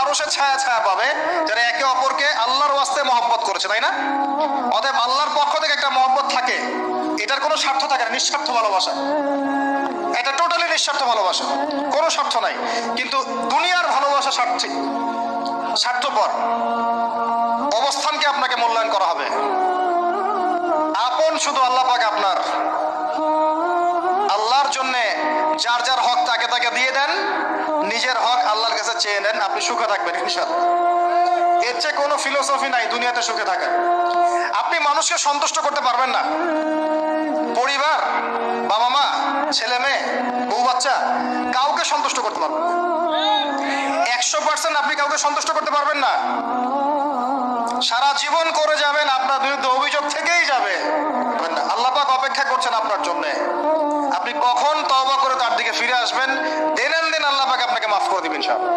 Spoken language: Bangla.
আরশের ছায়া ছায়া পাবে যারা একে অপরকে আল্লাহর ওয়াস্তে মহব্বত করেছে, তাই না? অতএব আল্লাহর পক্ষ থেকে একটা মহব্বত থাকে, এটার কোনো স্বার্থ থাকে না, নিঃস্বার্থ ভালোবাসা। এটা টোটালি নিঃস্বার্থ ভালোবাসা, কোনো স্বার্থ নাই। কিন্তু দুনিয়ার ভালোবাসা স্বার্থপর। অবস্থানকে আপনাকে মূল্যায়ন করা হবে। আপন শুধু আল্লাহ পাক আপনার। আল্লাহর জন্য যার যার হক তাকে তাকে দিয়ে দেন, নিজের হক আল্লাহর কাছে চেয়ে নেন, আপনি সুখে থাকবেন ইনশাআল্লাহ। এর চেয়ে কোনো ফিলোসফি নাই দুনিয়াতে সুখে থাকার। আপনি মানুষকে সন্তুষ্ট করতে পারবেন না, পরিবার, বাবা মা, ছেলে মেয়ে, বউ বাচ্চা, কাউকে সন্তুষ্ট করতে পারবেন না। 100% আপনি কাউকে সন্তুষ্ট করতে পারবেন না। সারা জীবন করে যাবেন, আপনার বিরুদ্ধে অভিযোগ থেকেই যাবে। আল্লাহ পাক অপেক্ষা করছেন আপনার জন্য। আপনি কখন তওবা করে তার দিকে ফিরে আসবেন, দিন আল্লাহ পাক আপনাকে মাফ করে দিবেন ইনশাআল্লাহ।